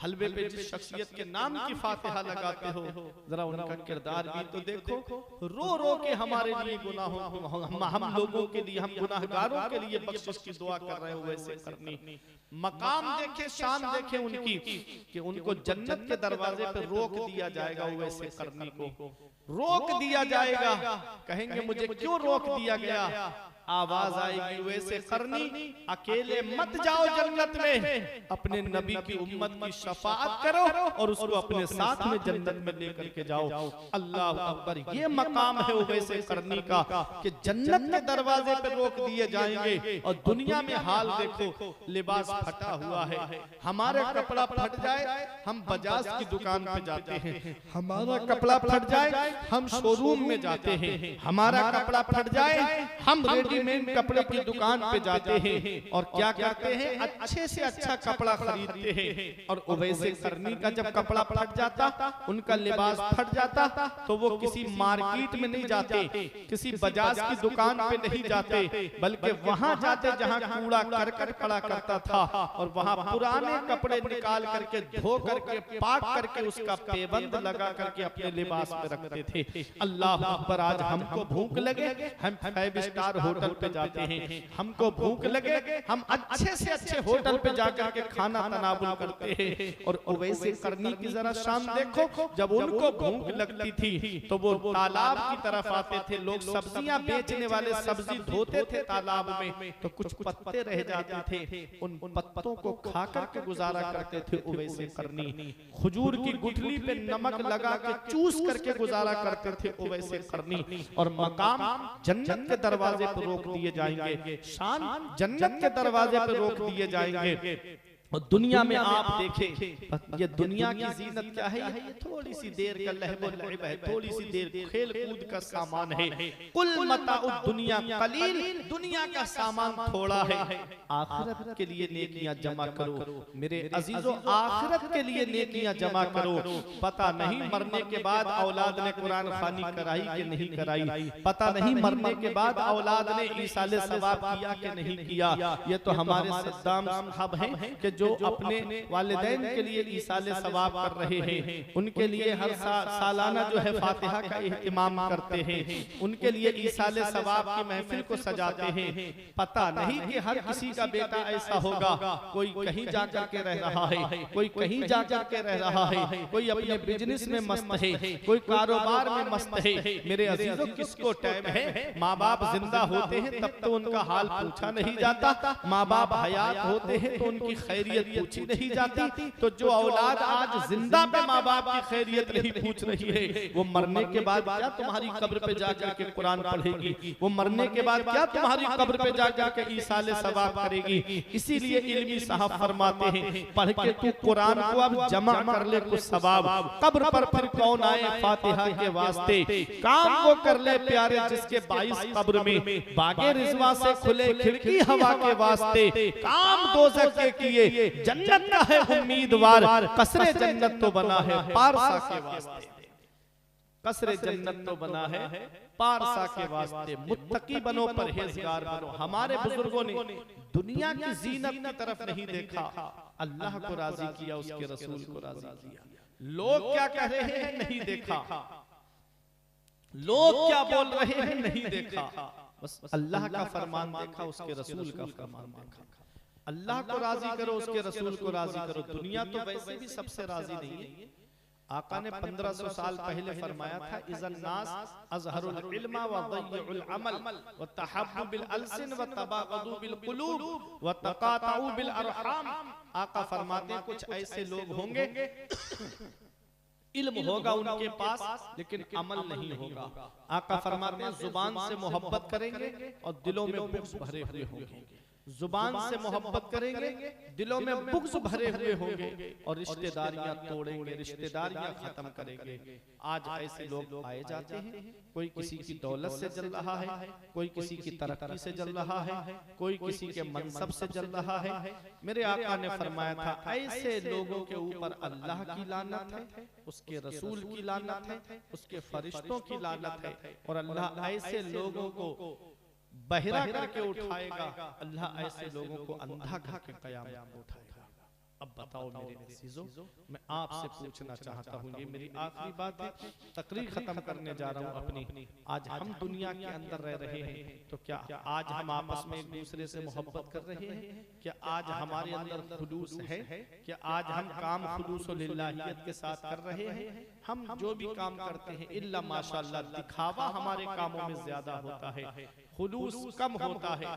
हलवे पे जिस शख्सियत के नाम की फातिहा लगाते हो, जरा उनका किरदार भी तो देखो। रो रो के हमारे लिए गुनाहों को, हम लोगों के लिए, हम गुनाहगारों के लिए बख्शिश की दुआ कर रहे हो, वैसे करनी। मकाम देखे, शान देखे उनकी, कि उनको जन्नत के दरवाजे पे रोक दिया जाएगा, वैसे करने को रोक दिया जाएगा। कहेंगे मुझे क्यों रोक दिया गया। आवाज आएगी, वैसे करनी, अकेले मत जाओ जन्नत में, अपने नबी की उम्मत की शफाअत करो और उसको अपने साथ में जन्नत में लेकर के जाओ। अल्लाह अकबर। ये मकाम है वैसे करनी का, कि जन्नत के दरवाजे पे रोक दिए जाएंगे। और दुनिया में हाल देखो, लिबास फटा हुआ है, हमारा कपड़ा फट जाए, हम बजाज की दुकान पे जाते हैं, हमारा कपड़ा फट जाए, हम शोरूम में जाते हैं, हमारा कपड़ा फट जाए, हम रेडी रेडीमेड कपड़े की दुकान पे जाते हैं और क्या करते हैं, अच्छे से अच्छा कपड़ा खरीदते हैं। और उवैसे करनी का जब कपड़ा फट जाता, उनका लिबास फट जाता, तो वो किसी मार्केट में नहीं जाते, किसी बजाज की दुकान पे नहीं जाते, बल्कि वहां जाते जहां कूड़ा करकट पड़ा करता था, और वहां पुराने कपड़े निकाल करके धो करके पाट करके उसका पेबंद लगा करके अपने लिबास में रखते थे। अल्लाह अकबर। आज हमको भूख लगे, हम 5 स्टार होटल पे जाते हैं, हमको भूख लगे, हम अच्छे से अच्छे होटल पे जाकर के खाना तनावुल करते हैं। और उवैसे करनी की जरा शान देखो, जब उनको भूख लगती थी तो वो तालाब की तरफ आते थे। लोग सब्जियां बेचने वाले सब्जी धोते थे तालाब में, तो कुछ पत्ते रह जाते थे, उन पत्तों को खा करके गुजारा करते थे उवैसे करनी। खजूर की गुठली पे नमक लगा के चूस करके गुजारा करते थे उवैसे करनी। और मकाम जन्नत के दरवाजे पर रोक दिए जाएंगे, शान जन्नत के दरवाजे पर रोक दिए जाएंगे। और दुनिया में आप देखें, ये दुनिया की जीनत क्या है, ये थोड़ी सी देर का लहबो लहब है, थोड़ी सी देर खेल कूद का सामान है। कुल मताउ दुनिया कलील, दुनिया का सामान थोड़ा है। आखिरत के लिए नेकियां जमा करो मेरे अजीजों, आखिरत के लिए नेकियां जमा करो। पता नहीं मरने के बाद औलाद ने कुरान खानी कराई कि नहीं कराई, पता नहीं मरने के बाद औलाद ने ईसाले सवाब किया कि नहीं किया। ये तो हमारे सद्दाम साहब हैं कि जो अपने वालिदैन के लिए ईसाले सवाब कर रहे हैं, उनके लिए हर सालाना जो है फातिहा का इहतिमाम करते हैं, उनके लिए ईसाले सवाब की महफिल को सजाते हैं। पता नहीं कि हर किसी का बेटा ऐसा होगा, कोई कहीं जाकर के रह रहा है, कोई कहीं जाकर के रह रहा है, कोई अपने बिजनेस में मस्त है, कोई कारोबार में मस्त है। मेरे अजीजों, किसको टाइम है? माँ बाप जिंदा होते हैं तब तो उनका हाल पूछा नहीं जाता, माँ बाप हयात होते हैं तो उनकी खैरियत पूछी नहीं जाती। तो जो औलाद आज जिंदा पे माँ बाप की खैरियत नहीं पूछ रही है, वो मरने के बाद क्या तुम्हारी कब्र पे जाकर के कुरान पढ़ेगी? वो मरने के बाद क्या तुम्हारी कब्र पे जाकर के ईसाले सवाब करेगी? इसीलिए इल्मी साहब फरमाते हैं, पढ़ के तू कुरान को अब जमा कर ले कुछ सवाब, कब्र पर फिर कौन आए फातिहा के वास्ते। काम वो कर ले प्यारे जिसके 22 कब्र में बागे रिजवा से खुले खिड़की हवा के वास्ते। काम दोज़ख के किए जन्नत का है उम्मीदवार, कसरे जन्नत तो बना है पारसा के वास्ते। कसरे जन्नत तो बना है पारसा के वास्ते। मुत्तकी बनो, परहेजगार बनो। हमारे बुजुर्गों ने दुनिया की जीनत की तरफ नहीं देखा, अल्लाह को राजी किया, उसके रसूल को राजी किया। लोग क्या कह रहे हैं नहीं देखा, लोग क्या बोल रहे हैं नहीं देखा, बस अल्लाह का फरमान देखा, उसके रसूल का फरमान देखा। अल्लाह को राजी करो, उसके रसूल को राजी करो। दुनिया तो वैसे भी सबसे राजी नहीं है। आका ने 1500 साल पहले फरमाया था, इज़न नास अज़हरुल इल्मा व ज़य्युल अमल व तहब्बु बिल अलसिन व तबागदु बिल कुलूब व तकातउ बिल अरहाम। आका फरमाते हैं कुछ ऐसे लोग होंगे, इल्म होगा उनके पास लेकिन अमल नहीं होगा। आका फरमाते हैं जुबान से मोहब्बत करेंगे और दिलों में बुग़्ज़ भरे हुए होंगे। जुबान से मोहब्बत करेंगे, दिलों में बुग़्ज़ भरे हुए होंगे, और रिश्तेदारियां तोड़ेंगे, रिश्तेदारियां खत्म करेंगे। आज ऐसे लोग पाए जाते हैं, कोई किसी की दौलत से जल रहा है, कोई किसी की तरक्की से जल रहा है, कोई किसी के मनसब से जल रहा है। मेरे आका ने फरमाया था, ऐसे लोगों के ऊपर अल्लाह की लानत है, उसके रसूल की लानत है, उसके फरिश्तों की लानत है, और अल्लाह ऐसे लोगों को बहिरा करके उठाएगा, अल्लाह ऐसे लोगों को अंधा करके क़यामत में उठाएगा। अब बताओ मेरे अज़ीज़ों, मैं आपसे पूछना चाहता हूँ, ये मेरी आखिरी बात है, तकरीर खत्म करने जा रहा हूँ अपनी। आज हम दुनिया के अंदर रह रहे हैं, तो क्या आज हम आपस में एक दूसरे से मोहब्बत कर रहे हैं? क्या आज हमारे अंदर खुलूस है? क्या आज हम काम खुलूस व लिल्लाहियत के साथ कर रहे हैं? हम जो भी काम करते हैं इल्ला माशाअल्लाह दिखावा हमारे कामों में ज्यादा होता है, खुलूस कम होता है।